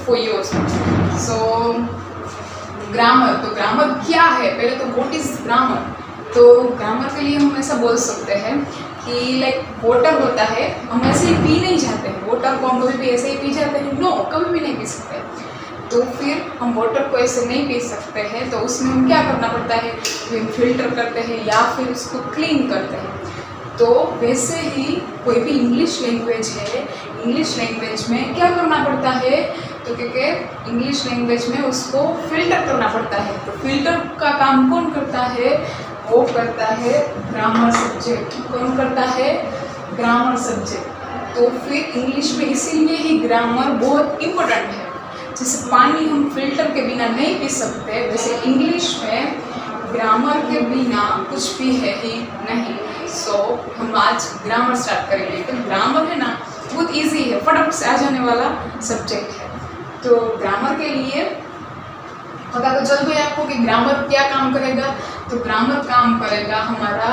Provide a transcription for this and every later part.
for yours. So grammar, तो grammar क्या है, पहले तो व्हाट इज ग्रामर। तो ग्रामर के लिए हम ऐसा बोल सकते हैं कि लाइक वाटर होता है, हम ऐसे ही पी नहीं जाते हैं, वाटर को हम कभी भी ऐसे ही पी जाते हैं, नो, कभी भी नहीं पी सकते। तो फिर हम वाटर को ऐसे नहीं पी सकते हैं, तो उसमें हम क्या करना पड़ता है, फिर फिल्टर करते हैं या फिर उसको क्लीन करते हैं। तो वैसे ही कोई भी इंग्लिश लैंग्वेज है, इंग्लिश लैंग्वेज में क्या करना पड़ता है, तो क्योंकि इंग्लिश लैंग्वेज में उसको फिल्टर करना पड़ता है। तो फिल्टर का काम कौन करता है, वो करता है ग्रामर सब्जेक्ट। कौन करता है, ग्रामर सब्जेक्ट। तो फिर इंग्लिश में इसीलिए ही ग्रामर बहुत इम्पोर्टेंट है। जैसे पानी हम फिल्टर के बिना नहीं पी सकते, वैसे इंग्लिश में ग्रामर के बिना कुछ भी है ही नहीं। सो हम आज ग्रामर स्टार्ट करेंगे। तो ग्रामर है ना, बहुत इजी है, फटाफट से आ जाने वाला सब्जेक्ट है। तो ग्रामर के लिए पता तो चल गया आपको कि ग्रामर क्या काम करेगा। तो ग्रामर काम करेगा हमारा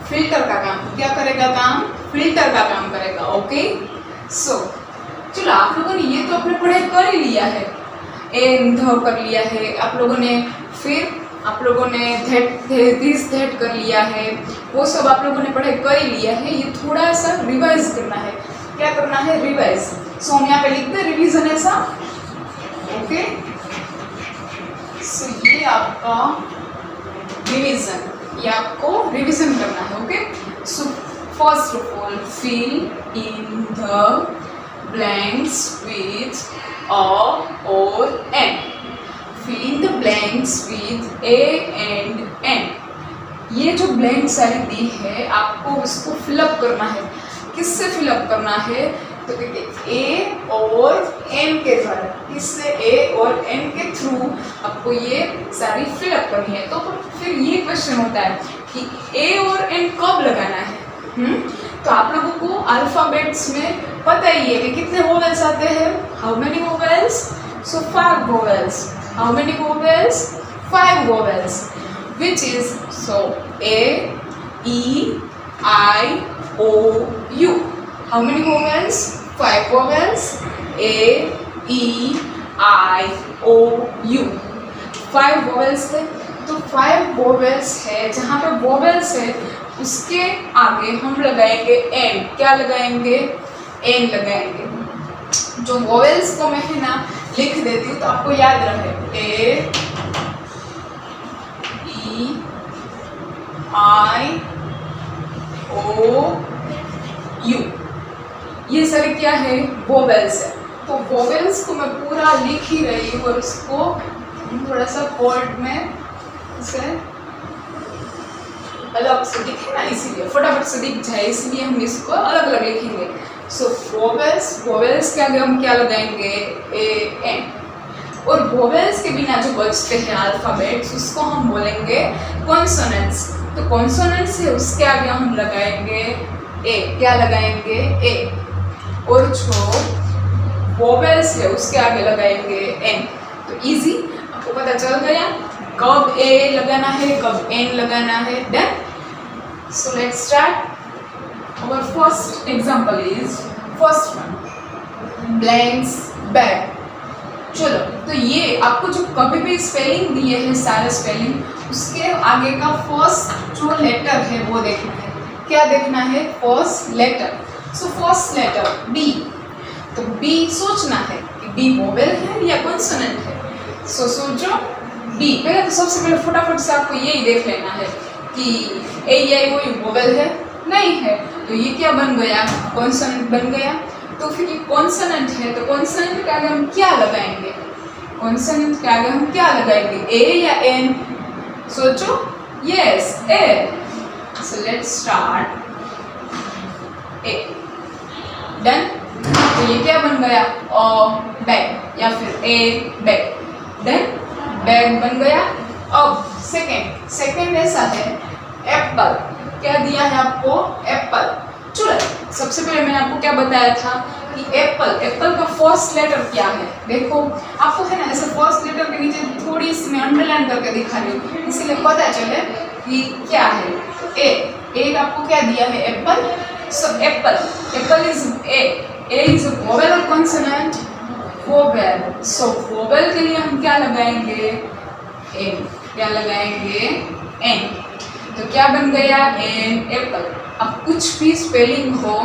फिल्टर का काम। क्या करेगा काम, फिल्टर का काम करेगा। ओके, सो चलो, आप लोगों ने ये तो अपने पढ़ाई कर ही लिया है, एन ध कर लिया है आप लोगों ने, फिर आप लोगों ने दिस दैट कर लिया है, वो सब आप लोगों ने पढ़ाई कर ही लिया है। ये थोड़ा सा रिवाइज करना है। क्या करना है, रिवाइज। सो हम यहाँ पे लिखते हैं रिविजन ऐसा। ओके, सो ये आपका रिविजन, ये आपको रिविजन करना है। Okay, so first of all fill in the blanks with a और an. fill in the blanks with a and n। ये जो ब्लैंक सारी दी है आपको इसको फिलअप करना है। किससे फिलअप करना है, तो देखिए ए और एन के द्वारा, किससे, ए और एन के थ्रू आपको ये सारी फिलअप करनी है। तो फिर ये क्वेश्चन होता है कि ए और एन कब लगाना है। तो आप लोगों को अल्फाबेट्स में पता ही है कि कितने वोवेल्स आते हैं, how many vowels, so 5 vowels. How many vowels? 5 vowels, which is so A, E, I, O, U. How many vowels? 5 vowels. A, E, I, O, U. 5 vowels है। तो 5 vowels है, जहाँ पे vowels है उसके आगे हम लगाएंगे n। क्या लगाएंगे, n लगाएंगे। जो vowels को मैं है ना लिख देती हूँ तो आपको याद रहे, ए, ई, आई, ओ, यू। ये सारे क्या है, वोवेल्स है। तो वोवेल्स को मैं पूरा लिख ही रही हूँ और उसको थोड़ा सा बोर्ड में इसे अलग से दिखे ना, इसीलिए फटाफट से दिख जाए, इसलिए हम इसको अलग अलग लिखेंगे। सो वोवेल्स, वोवेल्स के आगे हम क्या लगाएंगे, ए, एन। और वोवेल्स के बिना जो बचते हैं अल्फाबेट्स उसको हम बोलेंगे कॉन्सोनेंट्स। तो कॉन्सोनेंट्स है उसके आगे हम लगाएंगे ए। क्या लगाएंगे, ए। और जो वोवेल्स है उसके आगे लगाएंगे एन। तो इजी, आपको पता चल गया कब ए लगाना है, कब एन लगाना है। Done. So let's start. Our first example is first one, blanks bag। चलो, तो ये आपको जो कभी भी स्पेलिंग दिए हैं सारे स्पेलिंग, उसके आगे का फर्स्ट जो लेटर है वो देखना है। क्या देखना है, first letter. So first letter B. तो बी सोचना है कि बी वोवेल है या कॉन्सोनेंट है। सो सोचो बी। पहले तो सबसे पहले फटाफट से आपको यही देख लेना है कि ए, आई, ओ, यू वोवेल है, नहीं है, तो ये क्या बन गया, कॉन्सोनेंट बन गया। तो फिर ये कॉन्सोनेंट है, तो कॉन्सोनेंट के आगे हम क्या लगाएंगे, कॉन्सोनेंट के आगे हम क्या लगाएंगे, ए या एन। सोचो, yes, A. So let's start, A. Done. तो ये क्या बन गया, अ बैग या फिर ए बैग। डन, बैग बन गया। अब सेकेंड ऐसा है एप्पल। क्या दिया है आपको, एप्पल। चलो, सबसे पहले मैंने आपको क्या बताया था कि एप्पल का फर्स्ट लेटर क्या है। देखो आपको है ना, ऐसे फर्स्ट लेटर के नीचे थोड़ी सी मैं अंडरलाइन करके दिखा रही हूँ, इसीलिए पता चले कि क्या है। ए आपको क्या दिया है, Apple. So Apple is a is a vowel और कॉन्सोनेंट, वोवेल। वोवेल। सो वोवेल के लिए हम क्या लगाएंगे? एन। क्या लगाएंगे? एन। तो क्या बन गया? An apple. अब कुछ भी स्पेलिंग हो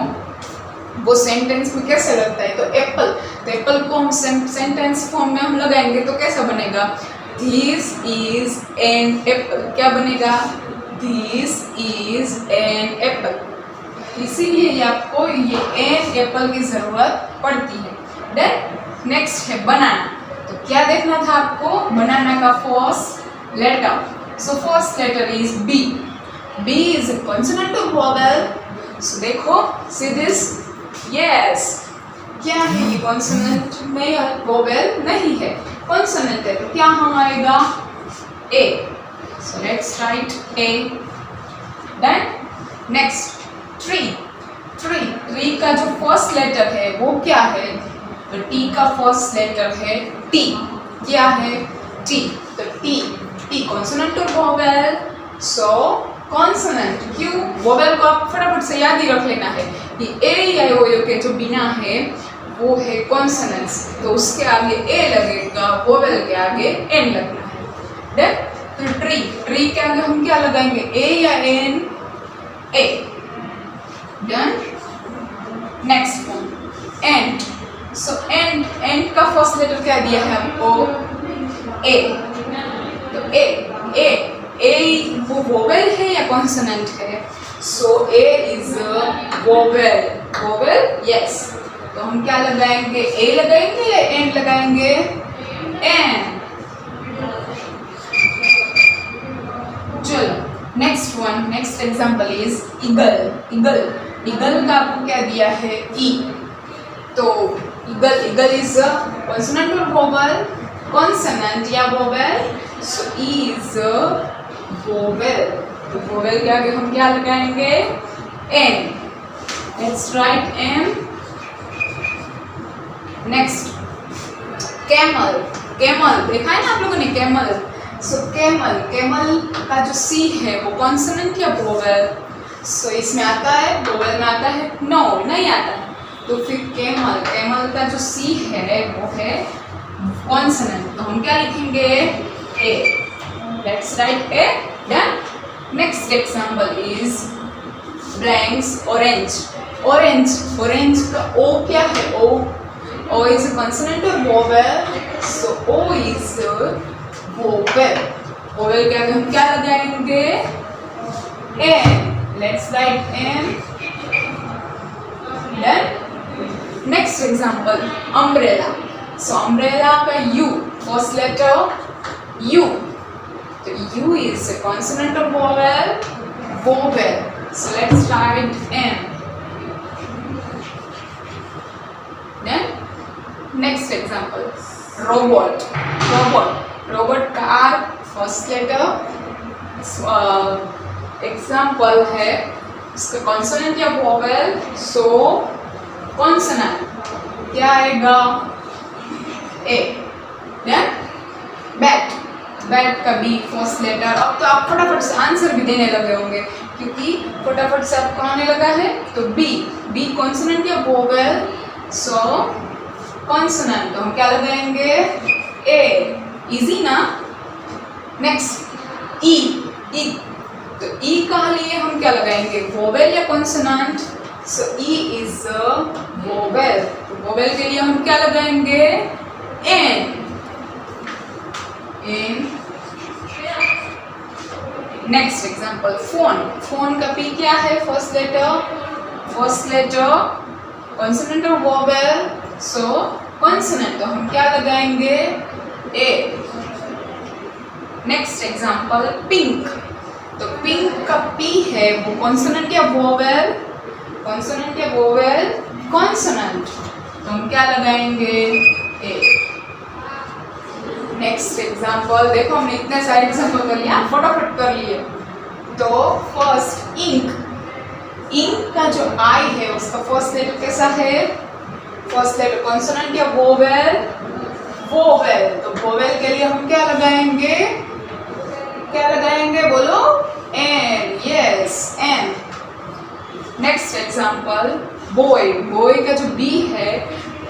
वो सेंटेंस में कैसे लगता है? तो एप्पल, तो एप्पल को हम सेंटेंस फॉर्म में हम लगाएंगे तो कैसा बनेगा? This is an apple. क्या बनेगा? This is an apple. इसीलिए आपको ये एन एप्पल की जरूरत पड़ती है। देन नेक्स्ट है बनाना। तो क्या देखना था आपको? बनाना का first letter. So first letter is B. B is a consonant or vowel? So देखो, सी दिस, यस। क्या है ये? कॉन्सोनेंट में या वोवेल नहीं है, कॉन्सोनेंट है। तो क्या हम आएगा? A. So let's write A. Then next tree. Tree, tree का जो फर्स्ट लेटर है वो क्या है? तो टी का फर्स्ट लेटर है टी। क्या है? टी। तो टी, टी कॉन्सोनेंट और वोवेल? सो कॉन्सोनेंट। क्यों? वोवेल को आप फटाफट से याद ही रख लेना है कि ए या ओ के जो बिना है वो है कॉन्सोनेंट्स, तो उसके आगे ए लगेगा, वोवेल के आगे एन लगना है। देन तो ट्री, ट्री के आगे हम क्या लगाएंगे? ए या an? A. Done. Next one ant. So ant, ant का फर्स्ट लेटर क्या दिया है आपको? ए। तो ए, ए, ए वो वोवेल है या कॉन्सोनेंट है? सो ए इज वोवेल। Vowel, yes. तो हम क्या लगाएंगे? ए लगाएंगे या एन लगाएंगे? एन। चलो next one, next example is eagle. Eagle, eagle का आपको क्या दिया है? ई। तो ईगल, ईगल इज कॉन्सोनेंट और वोवेल? कॉन्सोनेंट या vowel? So E is vowel. तो वोवेल के आगे हम क्या लगाएंगे? An. Let's write an. Next camel. Camel देखा है ना आप लोगों ने? कैमल। सो कैमल, कैमल का जो सी है वो कॉन्सोनेंट या वोवेल? सो इसमें आता है, वोवेल में आता है? नो, नहीं आता है। तो फिर कैमल, कैमल का जो सी है वो है कॉन्सोनेंट। तो हम क्या लिखेंगे? A. Let's write A. Done. Next example is blanks orange. Orange, orange का ओ क्या है? O. O is a consonant or vowel? So O is vowel. Vowel के आगे हम क्या लगाएंगे? N. Let's write N. Then next example, umbrella. So umbrella का U, first letter U. So U is a consonant or vowel? Vowel. So let's write N. Then next example, robot. Robot, robot का R first letter. Example है इसका consonant या vowel? So consonant क्या आएगा? A. Then bat. Bat का B first letter. अब तो आप फटाफट से आंसर भी देने लगे होंगे क्योंकि फटाफट से आपको आने लगा है। तो बी, बी कॉन्सोनेंट या वोवेल? सो कॉन्सोनेंट। तो हम क्या लगाएंगे? ए। इजी ना? नेक्स्ट ई। ई, तो ई का लिए हम क्या लगाएंगे? वोवेल या consonant? So E is vowel. तो वोवेल के लिए हम क्या लगाएंगे? N. In next example, phone. Phone का P क्या है? First letter. First letter consonant और vowel? So consonant। तो हम क्या लगाएंगे? A. Next example, pink. तो pink का P है वो consonant या vowel? Consonant या vowel? Consonant। तो हम क्या लगाएंगे? A. नेक्स्ट एग्जाम्पल देखो, हमने इतने सारे एग्जाम्पल कर लिया, फटाफट कर लिए। तो फर्स्ट इंक। इंक का जो आई है उसका फर्स्ट लेटर कैसा है? फर्स्ट लेटर कॉन्सोनेंट या वोवेल? वोवेल। तो वोवेल के लिए हम क्या लगाएंगे? क्या लगाएंगे बोलो? An. Yes, an. Next example, boy. Boy का जो बी है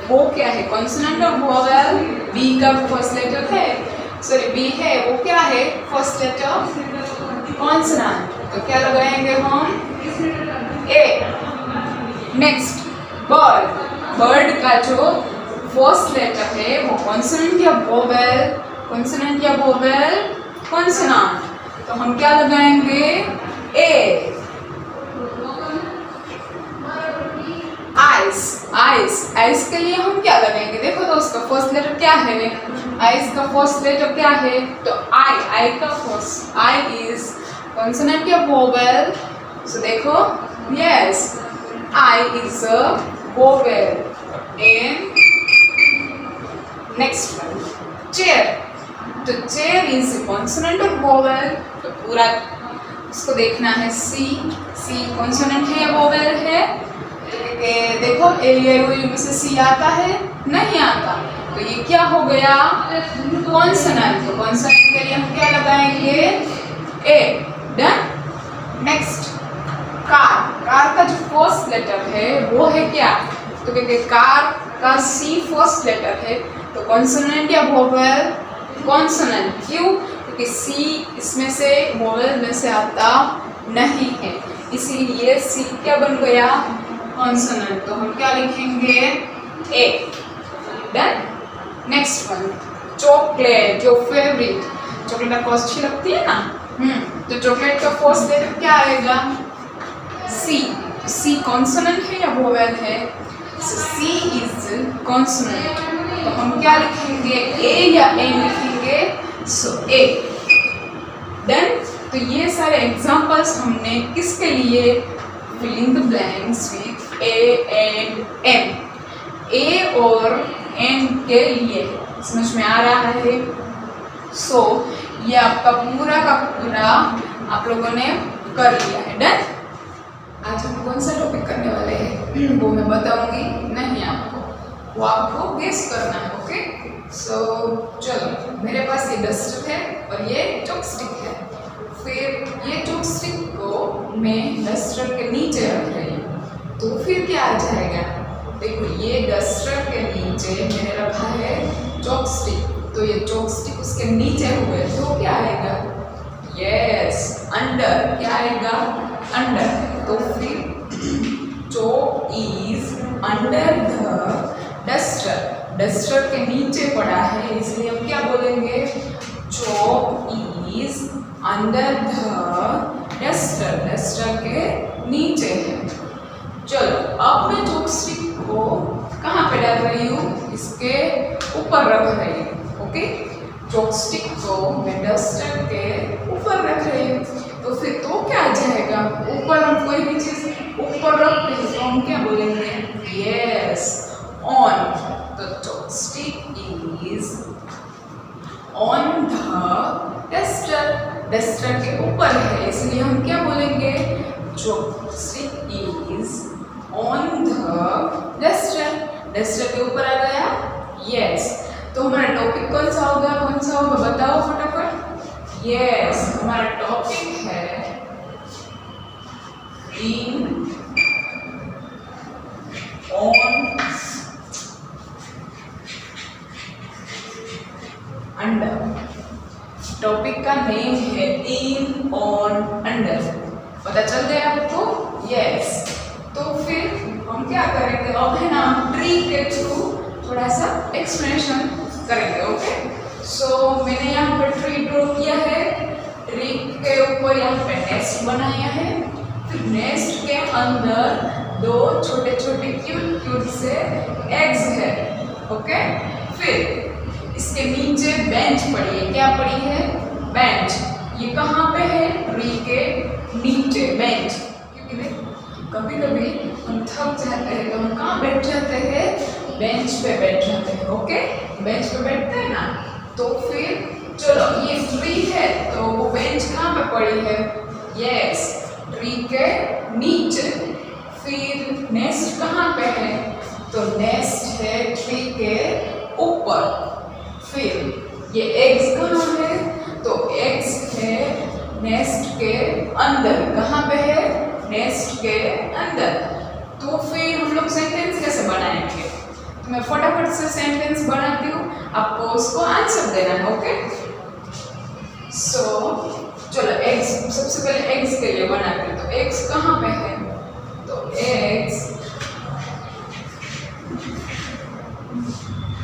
वो क्या है? कॉन्सोनेंट और वोवेल? बी का फर्स्ट लेटर है, सॉरी बी है, वो क्या है? फर्स्ट लेटर कॉन्सोनेंट, तो क्या लगाएंगे हम? ए। नेक्स्ट बर्ड, बर्ड का जो फर्स्ट लेटर है वो कॉन्सोनेंट या वोवेल? कॉन्सोनेंट या वोवेल? कॉन्सोनेंट, तो हम क्या लगाएंगे? ए। आइस, आइस, आइस के लिए हम क्या लगाएंगे? देखो तो उसका फर्स्ट लेटर क्या है? आइस का फर्स्ट लेटर क्या है? तो आई, आई का फर्स्ट, आई इज कॉन्सोनेंट या वोवेल? सो देखो, yes, I is a vowel. And next one, chair, तो चेयर इज कॉन्सोनेंट और वोवेल? तो पूरा उसको देखना है। सी, सी कॉन्सोनेंट है या वोवेल है? देखो ए में से सी आता है? नहीं आता, तो ये क्या हो गया? कॉन्सोनेंट, तो कॉन्सोनेंट के लिए हम क्या लगाएंगे? ए। डन। नेक्स्ट कार, कार का जो फर्स्ट लेटर है वो है क्या? तो क्योंकि कार का सी फर्स्ट लेटर है, तो कॉन्सोनेंट या वोवेल? कॉन्सोनेंट। क्यों? क्योंकि सी इसमें से वोवेल में से आता नहीं है, इसीलिए सी क्या बन गया? कॉन्सोनेंट, तो हम क्या लिखेंगे? A. Done. Next one, chocolate, your favourite, chocolate आपको अच्छी लगती है ना? तो चॉकलेट का फर्स्ट लेटर क्या आएगा? सी, सी कॉन्सोनेंट है या वोवेल है? सी इज कॉन्सोनेंट, तो हम क्या लिखेंगे? ए या एन लिखेंगे? So A. डन। तो ये सारे एग्जांपल्स हमने किसके लिए? Filling the blanks with A and M, A और एन के लिए। समझ में आ रहा है? सो ये आपका पूरा का पूरा आप लोगों ने कर लिया है। डन। आज हम कौन सा टॉपिक करने वाले हैं वो मैं बताऊंगी नहीं आपको, वो आपको गेस करना है। ओके, सो चलो, मेरे पास ये डस्टर है और ये चॉपस्टिक है। फिर ये चॉपस्टिक को मैं डस्टर के नीचे रख रही हूँ, तो फिर क्या आ जाएगा? देखो, ये डस्टर के नीचे मैंने रखा है चॉपस्टिक, तो ये चॉपस्टिक उसके नीचे हो गए, तो क्या आएगा? Yes, under. क्या आएगा? अंडर। तो फिर chalk is under the duster, duster के नीचे पड़ा है, इसलिए हम क्या बोलेंगे? Chalk is under the duster, duster के नीचे है। चलो, अब मैं चॉपस्टिक को कहाँ पे डाल रही हूँ? इसके ऊपर रख रही हूँ। ओके, चॉपस्टिक को मैं डस्टर के ऊपर रख रही हूँ, तो फिर तो क्या आ जाएगा? ऊपर हम कोई भी चीज़ ऊपर रखते हैं तो हम क्या बोलेंगे? Yes, on. तो chopstick is on the duster, duster के ऊपर है, इसलिए हम क्या बोलेंगे? Chopstick is on the duster, duster के ऊपर आ गया। यस, तो हमारा टॉपिक कौन सा होगा? कौन सा होगा बताओ फटाफट। यस, हमारा टॉपिक है इन, ऑन, अंडर। टॉपिक का नेम है इन, ऑन, अंडर। पता चल गया आपको? यस। तो फिर हम क्या करेंगे? अब है ना, ट्री के थ्रू थोड़ा सा एक्सप्लेनेशन करेंगे। ओके, सो मैंने यहाँ पर ट्री ड्रॉ किया है, ट्री के ऊपर यहाँ पे नेस्ट बनाया है, फिर नेस्ट के अंदर दो छोटे छोटे क्यूट क्यूट से एग्स है। ओके, फिर इसके नीचे बेंच पड़ी है। क्या पड़ी है? बेंच। ये कहाँ पे है? ट्री के नीचे बेंच। क्योंकि कभी कभी हम थक जाते हैं तो हम कहाँ बैठ जाते हैं? बेंच पे बैठ जाते हैं। ओके, बेंच पे बैठते हैं ना, तो फिर चलो, ये ट्री है तो वो बेंच कहाँ पे पड़ी है? यस, ट्री के नीचे। फिर नेस्ट कहाँ पे है? तो नेस्ट है ट्री के ऊपर। फिर ये एग्स कहाँ है? तो एग्स है नेस्ट के अंदर। कहाँ पे है? नेस्ट के अंदर। तो फिर हम लोग सेंटेंस कैसे बनाएंगे? तो मैं फटाफट से सेंटेंस बनाती हूँ, आपको उसको आंसर देना है। ओके, सो चलो एग्स, सबसे पहले एग्स के लिए बनाते हैं। तो एग्स कहाँ पे है? तो eggs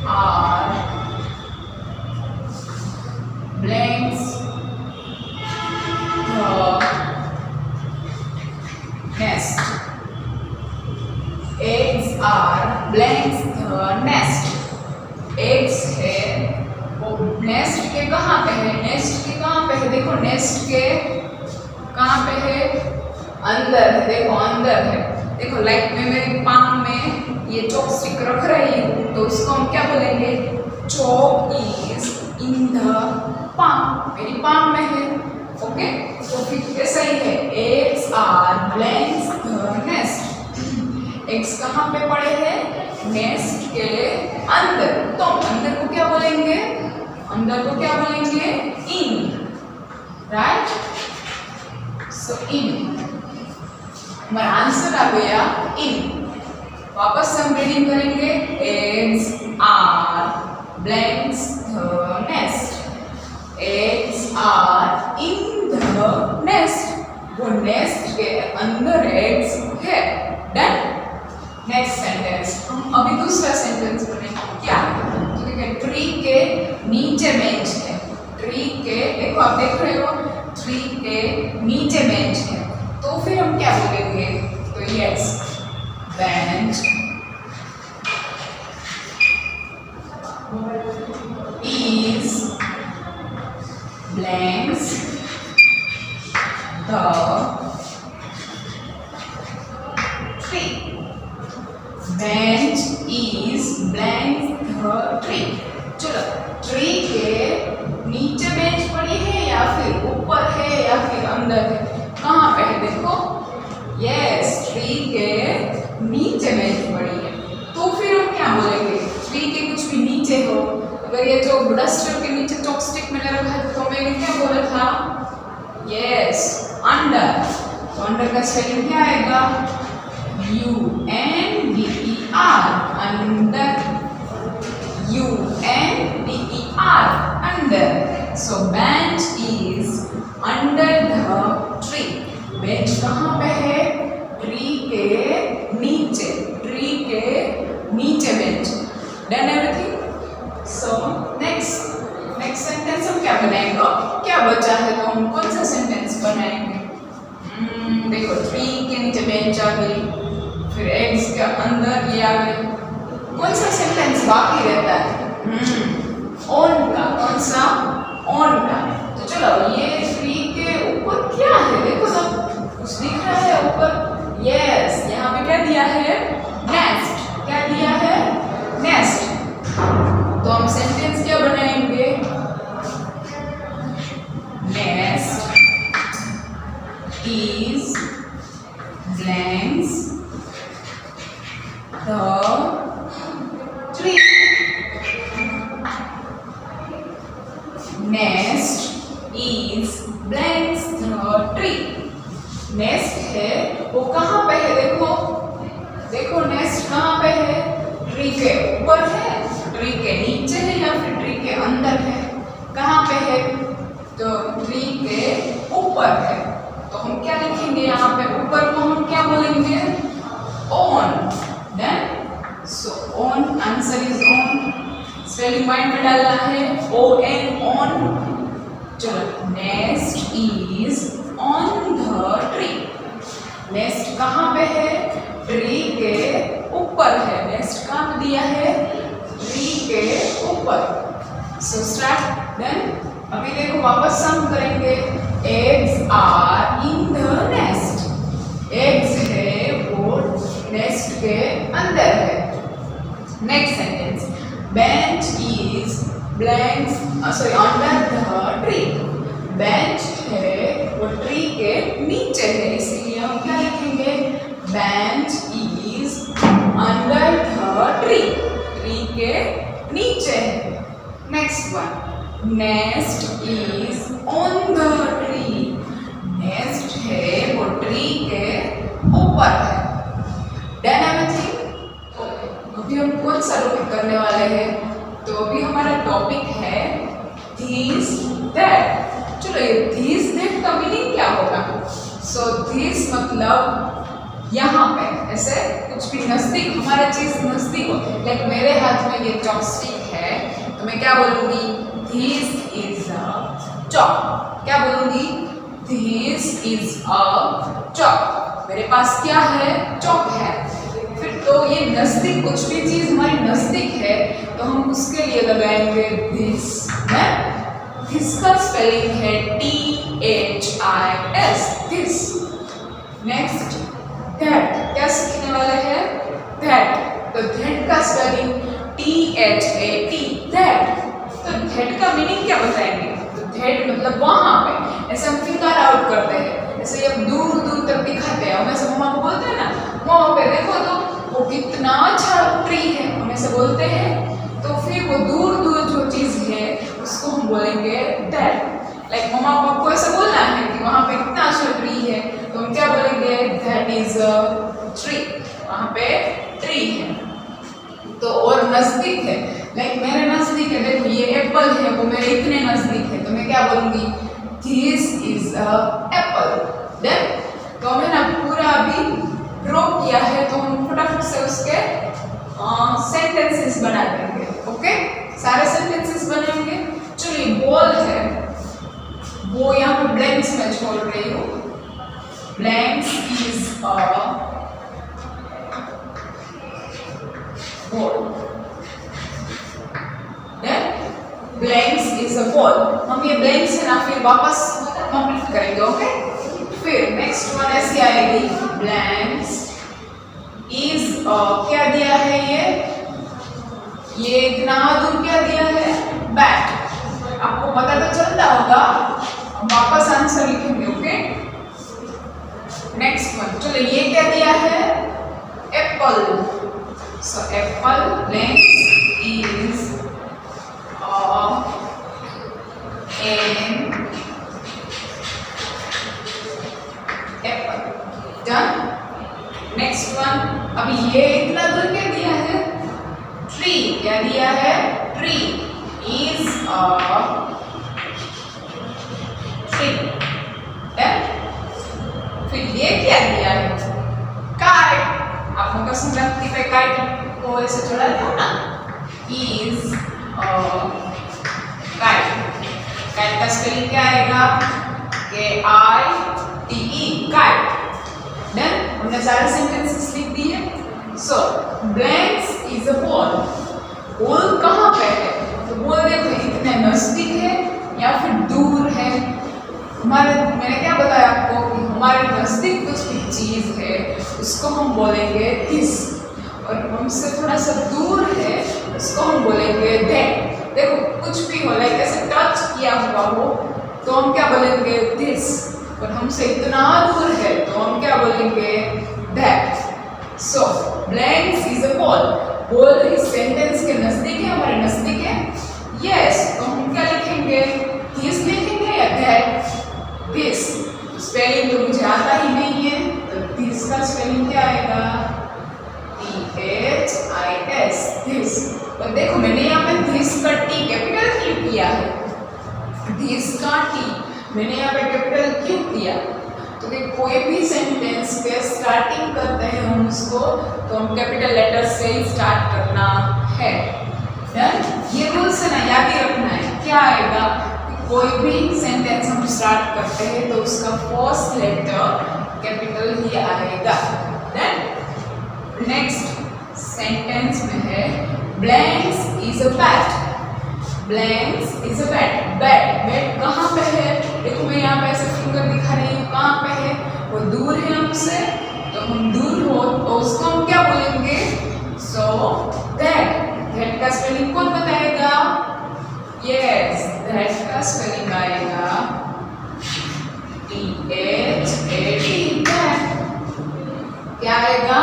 are blanks the nest. Eggs are blanks the nest. Eggs है वो नेस्ट के कहाँ पे है? नेस्ट के कहाँ पे है? देखो नेस्ट के कहाँ पे है? अंदर है। देखो अंदर है। देखो लाइक मैं मेरी पाम में ये चॉपस्टिक रख रही हूँ, तो उसको हम क्या बोलेंगे? Chop is in the palm, मेरी पाम में है। ओके, तो फिर ऐसा ही है, eggs are blanks the nest. Eggs कहाँ पे पड़े हैं? नेस्ट के अंदर। तो अंदर को क्या बोलेंगे? अंदर को क्या बोलेंगे? इन, राइट? सो इन, हमारा आंसर आ गया इन। वापस हम रीडिंग करेंगे, eggs are blanks the nest. Eggs are in the nest, वो नेस्ट के अंदर एग्स है। डन। नेक्स्ट सेंटेंस, हम अभी दूसरा सेंटेंस बनेगा। क्या? तो देखिए ट्री के नीचे बेंच है। ट्री के, देखो आप देख रहे हो, ट्री के नीचे बेंच है। तो फिर हम क्या बोलेंगे? तो yes, bench is blanks the tree. Bench is blanks the tree. चलो, ट्री के नीचे बेंच पड़ी है या फिर ऊपर है या फिर अंदर है? कहाँ पे है? देखो, यस, ट्री के नीचे बेंच पड़ी है। तो फिर हम क्या बोलेंगे? ट्री के कुछ भी नीचे हो, अगर ये जो डस्टर के नीचे चॉपस्टिक मैंने रखा है, तो मैंने क्या बोला था? Yes, under. तो अंडर का स्पेलिंग क्या आएगा? UNDER, under. UNDER, under. So bench is under the tree. Bench कहाँ पे है? ट्री के नीचे। ट्री के नीचे bench. Done everything? So next sentence हम क्या बनाएंगे? क्या बचा है? तो हम कौन सा सेंटेंस बनाएंगे? देखो, ट्री के नीचे बेंच आ गई, फिर एग्स के अंदर ये आ गई। कौन सा सेंटेंस बाकी रहता है? ऑन का। कौन सा? ऑन का। तो चलो, ये ट्री के ऊपर क्या है? देखो सब कुछ दिख रहा है ऊपर। यस, यहाँ पे क्या दिया है? नेस्ट। क्या दिया है? नेस्ट। तो हम सेंटेंस क्या बनाएंगे? Nest is blanks the tree. Nest is blanks the tree. Nest है वो कहाँ पे है? देखो, देखो नेस्ट कहाँ पे है? ट्री के ऊपर है, ट्री के नीचे है या फिर ट्री के अंदर है? कहाँ पे है? तो ट्री के ऊपर है। तो हम क्या लिखेंगे यहाँ पे? ऊपर को हम क्या बोलेंगे? On. Then so on, answer is on. Spelling mind में डालना है, ON, ऑन। चलो, nest is on the tree. Nest कहाँ पे है? ट्री के ऊपर है। नेस्ट कहाँ पे दिया है? ट्री के ऊपर। So start. देन अभी देखो, वापस सम करेंगे। Eggs are in the nest. Eggs है वो नेस्ट के अंदर है। Next sentence, bench is blanks under the tree. Bench है वो ट्री के नीचे है, इसलिए हम क्या लिखेंगे? Bench is under the tree. Tree के नीचे है। Next one, nest is on the tree. Nest है वो ट्री के ऊपर है। Done everything? अभी हम कौन सा टॉपिक करने वाले हैं? तो अभी हमारा टॉपिक है दिस दैट। चलो ये दिस दैट का मीनिंग क्या होगा? सो दिस मतलब यहाँ पे ऐसे कुछ भी नजदीक, हमारा चीज नजदीक हो। लाइक मेरे हाथ में ये चॉपस्टिक है तो मैं क्या बोलूंगी? This is a chop. क्या बोलूंगी? This is a chop. मेरे पास क्या है? चॉप है। फिर तो ये नजदीक, कुछ भी चीज हमारी नजदीक है तो हम उसके लिए लगाएंगे दिस। दिस का स्पेलिंग है THIS, दिस। नेक्स्ट दैट, क्या सीखने वाले हैं? दैट। तो दैट का स्पेलिंग THAT, दैट। तो दैट का मीनिंग क्या बताएंगे? तो दैट मतलब वहां पे, ऐसे हम फिंगर आउट करते हैं, ऐसे ये दूर दूर तक दिखाते हैं। हम ऐसे मम्मा को बोलते हैं ना, वहां पे देखो तो वो कितना अच्छा ट्री है, हम ऐसे बोलते हैं। तो फिर वो दूर दूर जो चीज है उसको हम बोलेंगे दैट। लाइक मम्मा पापा को ऐसा बोलना है कि वहां पे कितना अच्छा ट्री है, तो हम क्या बोलेंगे? That is a tree. वहां पे ट्री है। तो और नजदीक है, लाइक मेरे नजदीक है, देखो ये एप्पल है, वो मेरे इतने नजदीक है, तो मैं क्या बोलूंगी? This is a apple. Then तो हमने ना पूरा अभी ड्रॉ किया है, तो हम फटाफट से उसके सेंटेंसेस बना देंगे। ओके, सारे सेंटेंसेस बनेंगे। चलिए बॉल है, वो यहाँ पे ब्लैंक्स में छोड़ रही हूँ। Blanks is a ball. Then blanks is a ball. हम ये ब्लैंक्स है ना फिर वापस कंप्लीट करेंगे। ओके, फिर नेक्स्ट वन ऐसी आएगी, ब्लैंक्स इज क्या दिया है? ये इतना दूर क्या दिया है? बैट। आपको पता तो चलता होगा, वापस आंसर लिखेंगे। ओके, नेक्स्ट वन, चलो ये क्या दिया है? Apple. So Apple, blanks is an apple. Done. Next one, अभी ये इतना दूर क्या दिया है? ट्री। क्या दिया है? Tree is a tree. फिर ये क्या दिया है? काइट। आप मकर संक्रांति पे काइट को ऐसे जोड़ा था ना, इज अ काइट। काइट का स्पेलिंग क्या आएगा? KITE, kite. डन, हमने सारे सेंटेंसेस लिख दिए। So blanks is a ball. Ball कहाँ पे है? तो बॉल देखो इतने नजदीक है या फिर दूर है। हमारे, मैंने क्या बताया आपको कि हमारे नजदीक कुछ भी चीज है उसको हम बोलेंगे दिस, और हमसे थोड़ा सा दूर है उसको हम बोलेंगे दैट। देखो कुछ भी हो, लाइक ऐसे टच किया हुआ हो तो हम क्या बोलेंगे? दिस। और हमसे इतना दूर है तो हम क्या बोलेंगे? That. So blanks is a ball. Ball इस सेंटेंस के नजदीक है, हमारे नजदीक है। यस, तो हम क्या लिखेंगे? दिस लिखेंगे या दैट? दिस। स्पेलिंग तो मुझे आता ही नहीं है, तो दिस का स्पेलिंग क्या आएगा? THIS, this. और देखो मैंने यहाँ पे दिस का T कैपिटल क्यों किया है? दिस का T मैंने यहाँ पे कैपिटल क्यों किया? तो कि कोई भी सेंटेंस के स्टार्टिंग करते हैं हम उसको, तो हम कैपिटल लेटर से ही स्टार्ट करना है। ये रूल्स है ना, याद ही रखना है। क्या आएगा? कोई भी सेंटेंस हम स्टार्ट करते हैं तो उसका फर्स्ट लेटर कैपिटल ही आएगा। देन नेक्स्ट सेंटेंस में है blanks is a bat. Blanks is a bat. Bat, bat कहाँ पे है? देखो मैं यहाँ पे ऐसे फिंगर दिखा रही हूँ, कहाँ पे है? वो दूर है हमसे, तो हम दूर हो तो उसको हम क्या बोलेंगे? So that. दैट का स्पेलिंग कौन बताएगा? यस, दैट का स्पेलिंग आएगा THAT, दैट। क्या आएगा?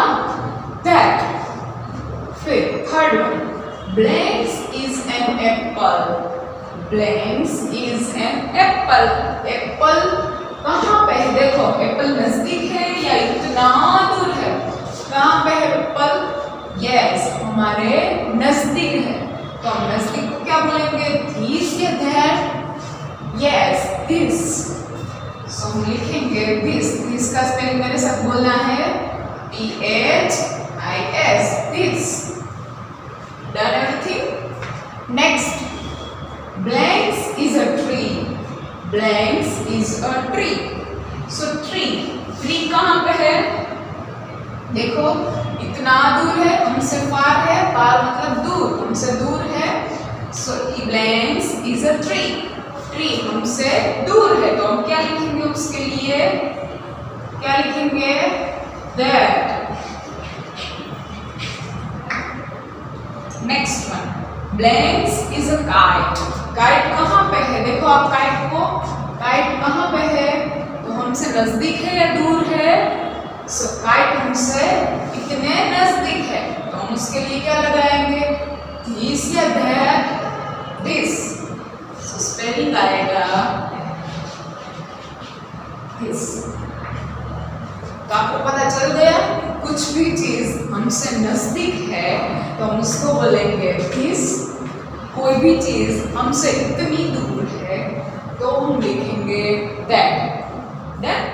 दैट। फिर third one, blanks is an apple. Blanks is an apple. Apple कहाँ पे है? देखो एप्पल नजदीक है या इतना दूर है? कहाँ पे है एप्पल? यस, हमारे नजदीक है, तो हम नजदीक को क्या बोलेंगे? दिस। सो हम लिखेंगे दिस का स्पेलिंग मेरे साथ बोलना है THIS, this. Done everything. Next, Blanks is a tree. Blanks is a tree. So tree कहाँ पे है? देखो इतना दूर है, हमसे फार है, फार मतलब दूर, हमसे दूर है। So blanks is a tree. Tree हमसे दूर है, तो हम क्या लिखेंगे उसके लिए? क्या लिखेंगे? That. Next one, Blanks is a kite. Kite कहाँ पे है? देखो आप काइट कहाँ पे है? तो हमसे नजदीक है या दूर है? सो काइट हमसे कितने नजदीक है, तो हम उसके लिए क्या लगाएंगे? दिस या दैट, दिस। सो स्पेलिंग आएगा दिस। तो आपको पता चल गया, कुछ भी चीज हमसे नजदीक है तो हम उसको बोलेंगे दिस। कोई भी चीज हमसे इतनी दूर है तो हम लिखेंगे दैट।